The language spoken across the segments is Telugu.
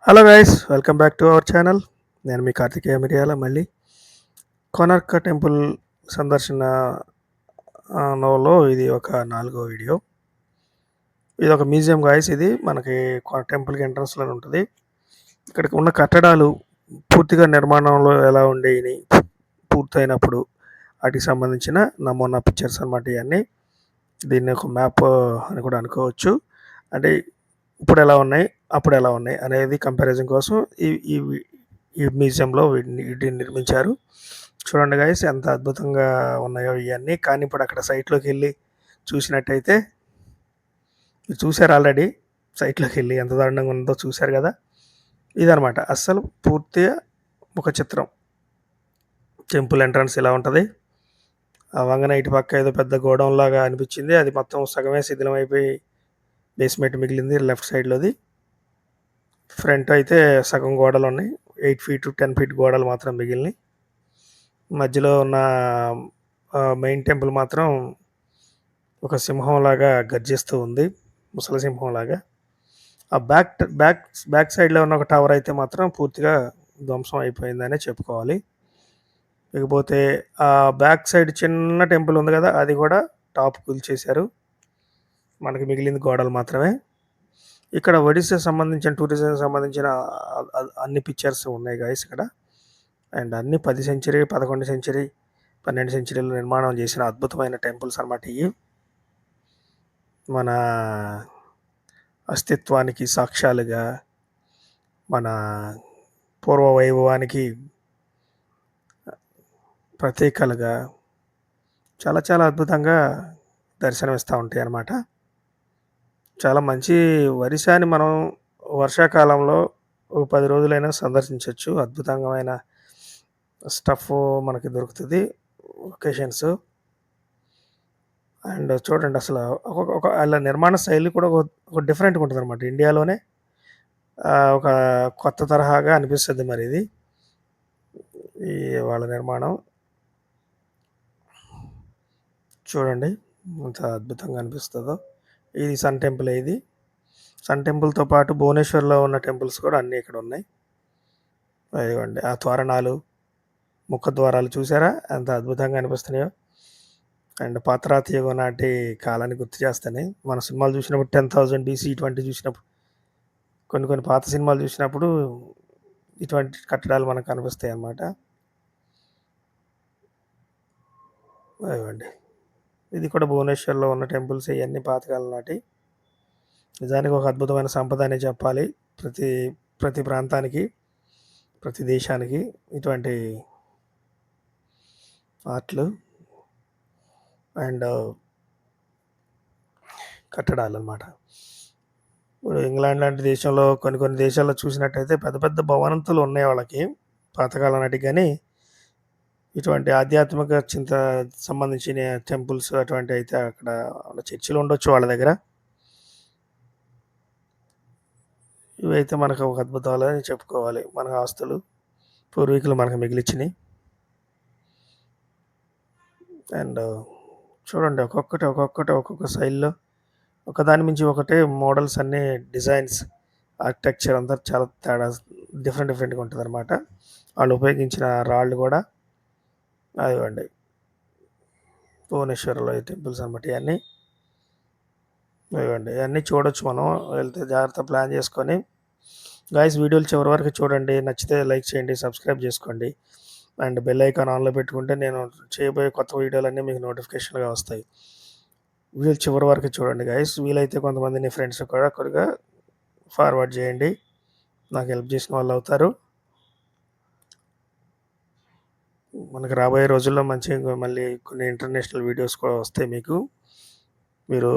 Hello guys, welcome back to our channel. నేను మీ కార్తికేయ మిరియాల. మళ్ళీ కోనార్క్ టెంపుల్ సందర్శన నోలో ఇది ఒక 4వ వీడియో. ఇది ఒక మ్యూజియం గాయస్. ఇది మనకి టెంపుల్కి ఎంట్రన్స్లో ఉంటుంది. ఇక్కడికి ఉన్న కట్టడాలు పూర్తిగా నిర్మాణంలో ఎలా ఉండేవి పూర్తయినప్పుడు వాటికి సంబంధించిన నమూనా పిక్చర్స్ అన్నమాట ఇవన్నీ. దీన్ని ఒక మ్యాప్ అని కూడా అనుకోవచ్చు. అంటే ఇప్పుడు ఎలా ఉన్నాయి, అప్పుడు ఎలా ఉన్నాయి అనేది కంపారిజన్ కోసం ఈ ఈ ఈ మ్యూజియంలో వీటిని నిర్మించారు. చూడండి గైస్, ఎంత అద్భుతంగా ఉన్నాయో ఇవన్నీ. కానీ ఇప్పుడు అక్కడ సైట్లోకి వెళ్ళి చూసినట్టయితే, మీరు చూశారు ఆల్రెడీ. సైట్లోకి వెళ్ళి ఎంత దారుణంగా ఉందో చూశారు కదా. ఇదనమాట అస్సలు పూర్తిగా ఒక చిత్రం. టెంపుల్ ఎంట్రన్స్ ఇలా ఉంటుంది. ఆ వంగన ఇటు పక్క ఏదో పెద్ద గోడౌన్ లాగా అనిపించింది. అది మొత్తం సగమే శిథిలం అయిపోయి బేస్మెంట్ మిగిలింది లెఫ్ట్ సైడ్లోది. ఫ్రంట్ అయితే సగం గోడలు ఉన్నాయి. 8 ఫీట్ 10 ఫీట్ గోడలు మాత్రం మిగిలినాయి. మధ్యలో ఉన్న మెయిన్ టెంపుల్ మాత్రం ఒక సింహంలాగా గర్జిస్తూ ఉంది, ముసలి సింహంలాగా. ఆ బ్యాక్ బ్యాక్ బ్యాక్ సైడ్లో ఉన్న ఒక టవర్ అయితే మాత్రం పూర్తిగా ధ్వంసం అయిపోయిందనే చెప్పుకోవాలి. ఇకపోతే ఆ బ్యాక్ సైడ్ చిన్న టెంపుల్ ఉంది కదా, అది కూడా టాప్ కూల్చేశారు. మనకి మిగిలింది గోడలు మాత్రమే. ఇక్కడ ఒడిస్సా సంబంధించిన టూరిజం సంబంధించిన అన్ని పిక్చర్స్ ఉన్నాయి గాయస్ ఇక్కడ. అండ్ అన్ని 10 సెంచరీ, 11 సెంచరీ, 12 సెంచరీలో నిర్మాణం చేసిన అద్భుతమైన టెంపుల్స్ అన్నమాట ఇవి. మన అస్తిత్వానికి సాక్ష్యాలుగా, మన పూర్వ వైభవానికి ప్రతీకలుగా చాలా చాలా అద్భుతంగా దర్శనమిస్తూ ఉంటాయి అన్నమాట. చాలా మంచి ఒరిస్సాని మనం వర్షాకాలంలో ఒక 10 రోజులైనా సందర్శించవచ్చు. అద్భుతమైన స్టఫ్ మనకి దొరుకుతుంది, లొకేషన్స్. అండ్ చూడండి అసలు ఒక వాళ్ళ నిర్మాణ శైలి కూడా ఒక డిఫరెంట్గా ఉంటుంది అనమాట. ఇండియాలోనే ఒక కొత్త తరహాగా అనిపిస్తుంది మరి ఇది, ఈ వాళ్ళ నిర్మాణం. చూడండి ఎంత అద్భుతంగా అనిపిస్తుందో. ఇది సన్ టెంపుల్. ఇది సన్ టెంపుల్తో పాటు భువనేశ్వర్లో ఉన్న టెంపుల్స్ కూడా అన్నీ ఇక్కడ ఉన్నాయి. ఇదిగోండి ఆ తోరణాలు, ముఖద్వారాలు చూసారా ఎంత అద్భుతంగా అనిపిస్తున్నాయో. అండ్ పాతరాతి యుగం నాటి కాలాన్ని గుర్తు చేస్తాయి. మన సినిమాలు చూసినప్పుడు 10,000 BC ఇటువంటి చూసినప్పుడు, కొన్ని పాత సినిమాలు చూసినప్పుడు ఇటువంటి కట్టడాలు మనకు కనిపిస్తాయి అన్నమాట. ఇవ్వండి, ఇది కూడా భువనేశ్వర్లో ఉన్న టెంపుల్స్. ఇవన్నీ పాతకాలం నాటి. నిజానికి ఒక అద్భుతమైన సంపద అనే చెప్పాలి. ప్రతి ప్రాంతానికి, ప్రతి దేశానికి ఇటువంటి ఆర్ట్లు అండ్ కట్టడాలు అన్నమాట. ఇప్పుడు ఇంగ్లాండ్ లాంటి దేశంలో కొన్ని దేశాల్లో చూసినట్టయితే పెద్ద పెద్ద భవనంతులు ఉన్నాయి వాళ్ళకి పాతకాలం నాటి. కానీ ఇటువంటి ఆధ్యాత్మిక చింత సంబంధించిన టెంపుల్స్ అటువంటి అయితే అక్కడ చర్చిలు ఉండొచ్చు వాళ్ళ దగ్గర. ఇవైతే మనకు ఒక అద్భుతాలు అని చెప్పుకోవాలి. మన ఆస్తులు పూర్వీకులు మనకు మిగిలిచ్చినాయి. అండ్ చూడండి ఒక్కొక్క శైలిలో ఒకదాని మించి ఒకటే మోడల్స్, అన్నీ డిజైన్స్, ఆర్కిటెక్చర్ అంతా చాలా తేడా డిఫరెంట్గా ఉంటుంది అనమాట. వాళ్ళు ఉపయోగించిన రాళ్ళు కూడా అదివ్వండి భువనేశ్వర్లో ఈ టెంపుల్స్ అనమాట. ఇవన్నీ ఇవ్వండి, ఇవన్నీ చూడొచ్చు మనం వెళ్తే. జాగ్రత్త ప్లాన్ చేసుకొని గాయస్ వీడియోలు చివరి వరకు చూడండి. నచ్చితే లైక్ చేయండి, సబ్స్క్రైబ్ చేసుకోండి. అండ్ బెల్ ఐకాన్ ఆన్లో పెట్టుకుంటే నేను చేయబోయే కొత్త వీడియోలన్నీ మీకు నోటిఫికేషన్గా వస్తాయి. వీడియోలు చివరి వరకు చూడండి గాయస్. వీలైతే కొంతమందిని ఫ్రెండ్స్ కూడా కొద్దిగా ఫార్వర్డ్ చేయండి, నాకు హెల్ప్ చేసిన వాళ్ళు అవుతారు. మనకు రాబోయే రోజుల్లో మళ్ళీ కొన్ని ఇంటర్నేషనల్ వీడియోస్ కూడా వస్తాయి మీకు. మీరు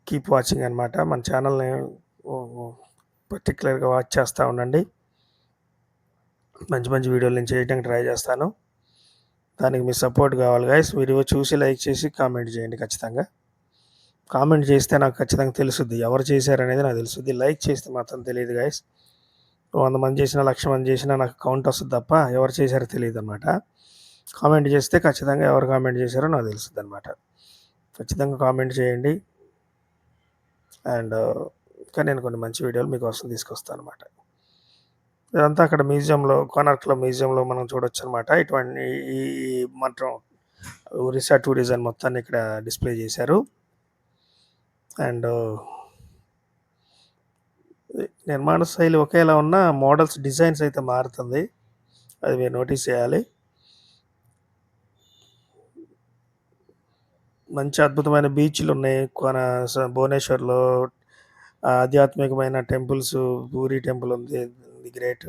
కీప్ వాచింగ్ అనమాట. మన ఛానల్ని పర్టికులర్గా వాచ్ చేస్తూ ఉండండి. మంచి వీడియోలు నేను చేయడానికి ట్రై చేస్తాను. దానికి మీ సపోర్ట్ కావాలి గాయస్. మీరు చూసి లైక్ చేసి కామెంట్ చేయండి. ఖచ్చితంగా కామెంట్ చేస్తే నాకు ఖచ్చితంగా తెలుస్తుంది ఎవరు చేశారనేది నాకు తెలుస్తుంది. లైక్ చేస్తే మాత్రం తెలియదు గాయస్. 100 మంది చేసినా, 1,00,000 మంది చేసినా నాకు కౌంట్ వస్తుంది తప్ప ఎవరు చేశారో తెలియదు అనమాట. కామెంట్ చేస్తే ఖచ్చితంగా ఎవరు కామెంట్ చేశారో నాకు తెలుస్తుంది అనమాట. ఖచ్చితంగా కామెంట్ చేయండి. అండ్ కానీ నేను కొన్ని మంచి వీడియోలు మీకోసం తీసుకొస్తాను అనమాట. ఇదంతా అక్కడ మ్యూజియంలో, కోనార్క్‌లో మ్యూజియంలో మనం చూడొచ్చనమాట. ఇటువంటి ఈ ఈ మొత్తం ఒరిస్సా టూరిజం మొత్తాన్ని ఇక్కడ డిస్‌ప్లే చేశారు. అండ్ నిర్మాణ శైలి ఒకేలా ఉన్నా మోడల్స్ డిజైన్స్ అయితే మారుతుంది. అది మీరు నోటీస్ చేయాలి. మంచి అద్భుతమైన బీచ్‌లున్నాయి. భువనేశ్వర్‌లో ఆధ్యాత్మికమైన టెంపుల్స్, పూరి టెంపుల్ ఉంది. The great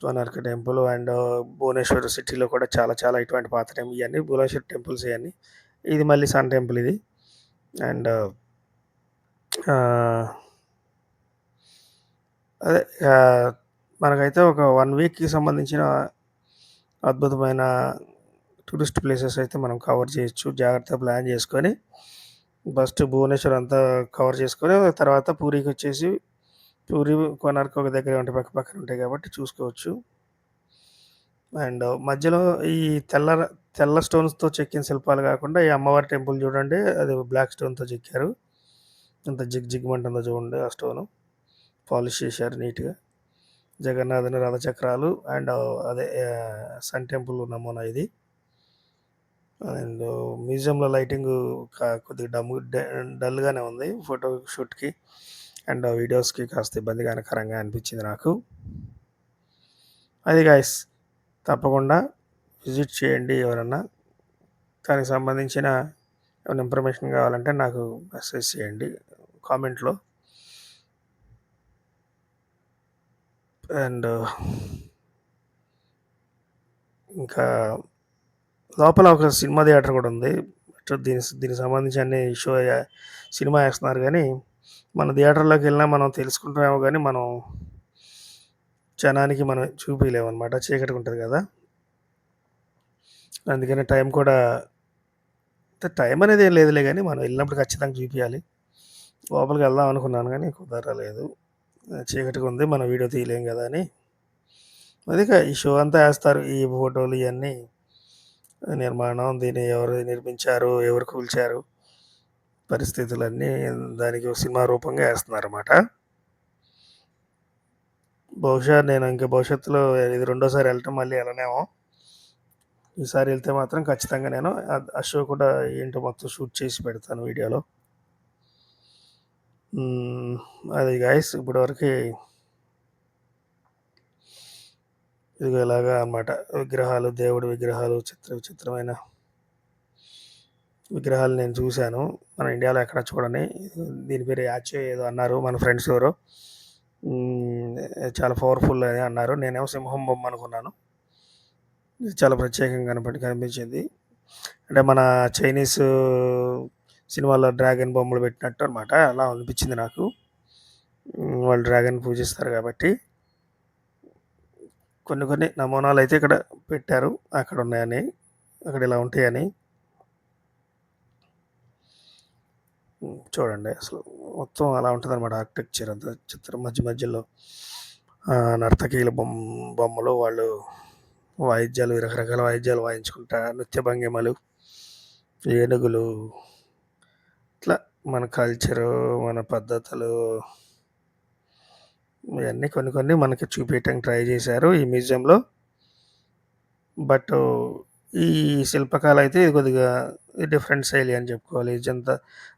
Konark temple. And Bhubaneswar సిటీలో కూడా చాలా చాలా ఇటువంటి పాత టెంపుల్ ఇవన్నీ భువనేశ్వర్ టెంపుల్స్ ఇవన్నీ. ఇది మళ్ళీ సన్ టెంపుల్ ఇది. అండ్ అదే మనకైతే ఒక 1 వీక్‌కి సంబంధించిన అద్భుతమైన టూరిస్ట్ ప్లేసెస్ అయితే మనం కవర్ చేయొచ్చు. జాగ్రత్తగా ప్లాన్ చేసుకొని ఫస్ట్ భువనేశ్వర్ అంతా కవర్ చేసుకొని తర్వాత పూరీకి వచ్చేసి పూరి, కోనార్క్ ఒక దగ్గరే ఉంటాయి. పక్క పక్కన ఉంటాయి కాబట్టి చూసుకోవచ్చు. అండ్ మధ్యలో ఈ తెల్ల స్టోన్స్‌తో చెక్కిన శిల్పాలు కాకుండా ఈ అమ్మవారి టెంపుల్ చూడండి. అది బ్లాక్ స్టోన్‌తో చెక్కారు. ఎంత జిగ్‌జిగ్‌మంటుందో చూడండి ఆ స్టోను. పాలిష్ చేశారు నీట్‌గా. జగన్నాథుని రథచక్రాలు అండ్ అదే సన్ టెంపుల్ నమూనా ఇది. అండ్ మ్యూజియంలో లైటింగు కొద్దిగా డల్‌గానే ఉంది ఫోటో షూట్‌కి అండ్ వీడియోస్‌కి కాస్త ఇబ్బందికరంగా అనిపించింది నాకు. అది గైస్, తప్పకుండా విజిట్ చేయండి ఎవరన్నా. దానికి సంబంధించిన ఏమైనా ఇన్ఫర్మేషన్ కావాలంటే నాకు మెసేజ్ చేయండి కామెంట్‌లో. అండ్ ఇంకా లోపల ఒక సినిమా థియేటర్ కూడా ఉంది. దీనికి సంబంధించి అన్ని సినిమా వేస్తున్నారు కానీ మన థియేటర్‌లోకి వెళ్ళినా మనం తెలుసుకుంటామేమో కానీ మనం జనానికి మనం చూపియలేమనమాట. చీకటిగా ఉంటుంది కదా! అందుకని టైం కూడా టైం అనేది ఏం లేదులే కానీ మనం వెళ్ళినప్పుడు ఖచ్చితంగా చూపియాలి. లోపలికి వెళ్దాం అనుకున్నాను కానీ కుదరలేదు. చీకటిగా ఉంది, మనం వీడియో తీయలేం కదా అని. అది ఈ షో అంతా వేస్తారు. ఈ ఫోటోలు ఇవన్నీ నిర్మాణం, దీన్ని ఎవరు నిర్మించారు, ఎవరు కూల్చారు, పరిస్థితులన్నీ దానికి సినిమా రూపంగా వేస్తున్నారన్నమాట. బహుశా నేను ఇంకా భవిష్యత్తులో ఇది రెండోసారి వెళ్ళటం, మళ్ళీ వెళ్ళనేమో. ఈసారి వెళ్తే మాత్రం ఖచ్చితంగా నేను ఆ షో కూడా ఏంటో మొత్తం షూట్ చేసి పెడతాను వీడియోలో. అది గాయస్ ఇప్పటివరకు ఇది ఇలాగా అన్నమాట. విగ్రహాలు, దేవుడి విగ్రహాలు, విచిత్రమైన విగ్రహాలు నేను చూశాను. మన ఇండియాలో ఎక్కడ చూడని. దీని పేరు యాచే ఏదో అన్నారు మన ఫ్రెండ్స్ ఎవరో. చాలా పవర్ఫుల్ అని అన్నారు. నేనేమో సింహం బొమ్మ అనుకున్నాను. ఇది చాలా ప్రత్యేకంగా కనిపించింది. అంటే మన చైనీస్ సినిమాలో డ్రాగన్ బొమ్మలు పెట్టినట్టు అనమాట. అలా అనిపించింది నాకు. వాళ్ళు డ్రాగన్ పూజిస్తారు కాబట్టి కొన్ని నమూనాలు అయితే ఇక్కడ పెట్టారు. అక్కడ ఉన్నాయని, అక్కడ ఇలా ఉంటాయని. చూడండి అసలు మొత్తం అలా ఉంటుంది అనమాట. ఆర్కిటెక్చర్ అంతా చిత్రం మధ్యలో నర్తకీల బొమ్మలు, వాళ్ళు వాయిద్యాలు, రకరకాల వాయిద్యాలు వాయించుకుంటా, నృత్య భంగిమలు, ఏనుగులు, ఇట్లా మన కల్చరు, మన పద్ధతులు ఇవన్నీ కొన్ని మనకి చూపించడానికి ట్రై చేశారు ఈ మ్యూజియంలో. బట్ ఈ శిల్పకళ అయితే ఇది కొద్దిగా డిఫరెంట్ శైలి అని చెప్పుకోవాలి.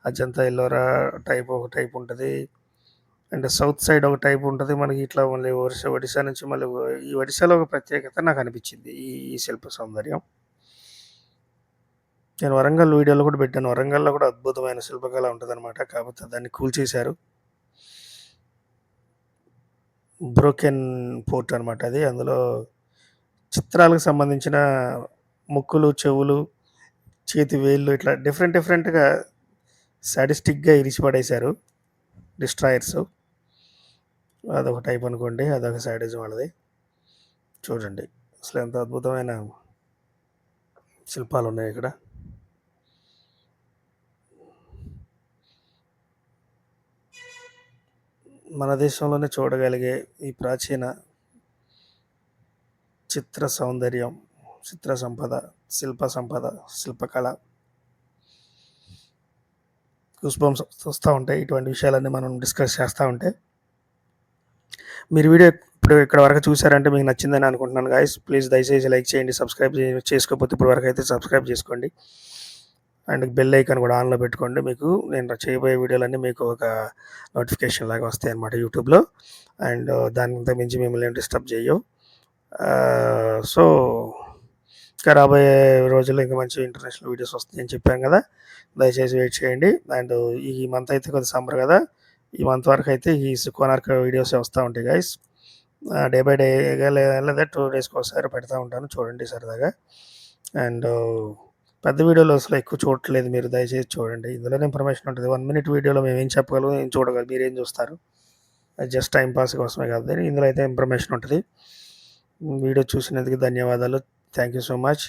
అజంతా ఎల్లోరా టైప్ ఒక టైప్ ఉంటుంది. అండ్ సౌత్ సైడ్ ఒక టైప్ ఉంటుంది. మనకి ఇట్లా మళ్ళీ ఒడిశా నుంచి మళ్ళీ ఈ ఒడిశాలో ఒక ప్రత్యేకత నాకు అనిపించింది ఈ శిల్ప సౌందర్యం. నేను వరంగల్ వీడియోలో కూడా పెట్టాను. వరంగల్‌లో కూడా అద్భుతమైన శిల్పకళ ఉంటదనమాట. కాకపోతే దాన్ని కూల్చేశారు. బ్రోకెన్ పోర్ట్ అనమాట అది. అందులో చిత్రాలకు సంబంధించిన ముక్కులు, చెవులు, చేతి వేళ్ళు ఇట్లా డిఫరెంట్‌గా సాడిస్టిక్‌గా ఇరిచి పడేశారు డిస్ట్రాయర్స్. అదొక టైప్ అనుకోండి. అదొక సాడిజం వాళ్ళది. చూడండి అసలు ఎంత అద్భుతమైన శిల్పాలున్నాయి ఇక్కడ. మన దేశంలోనే చూడగలిగే ఈ ప్రాచీన చిత్ర సౌందర్యం, చిత్ర సంపద, శిల్పకళ గూస్ బంప్స్ వస్తూ ఉంటాయి. ఇటువంటి విషయాలన్నీ మనం డిస్కస్ చేస్తూ ఉంటే మీరు వీడియో ఇప్పుడు ఇక్కడ వరకు చూసారంటే మీకు నచ్చిందని అనుకుంటున్నాను గాయస్. ప్లీజ్ దయచేసి లైక్ చేయండి, సబ్స్క్రైబ్ చేసుకోకపోతే ఇప్పుడు వరకు అయితే సబ్స్క్రైబ్ చేసుకోండి అండ్ బెల్ ఐకాన్ కూడా ఆన్లో పెట్టుకోండి. మీకు నేను చేయబోయే వీడియోలన్నీ మీకు ఒక నోటిఫికేషన్ లాగా వస్తాయి అన్నమాట యూట్యూబ్లో. అండ్ దానికంత మించి మిమ్మల్ని డిస్టర్బ్ చేయవు. సో ఇంకా రాబోయే రోజుల్లో ఇంకా మంచి ఇంటర్నేషనల్ వీడియోస్ వస్తాయని చెప్పాను కదా, దయచేసి వెయిట్ చేయండి. అండ్ ఈ మంత్ అయితే కొద్దిగా సమ్మర్ కదా, ఈ మంత్ వరకు అయితే ఈ కోనార్క్ వీడియోస్ వస్తూ ఉంటాయి గైస్. డే బై డేగా లేదా 2 డేస్కి ఒకసారి పెడతా ఉంటాను, చూడండి సరదాగా. అండ్ పెద్ద వీడియోలు అసలు ఎక్కువ చూడట్లేదు మీరు, దయచేసి చూడండి. ఇందులోనే ఇన్ఫర్మేషన్ ఉంటుంది. 1 మినిట్ వీడియోలో మేము ఏం చెప్పగలం, ఏం చూడగలం, మీరు ఏం చూస్తారు? అది జస్ట్ టైం పాస్ కోసమే కాదు, ఇందులో అయితే ఇన్ఫర్మేషన్ ఉంటుంది. వీడియో చూసినందుకు ధన్యవాదాలు. Thank you so much.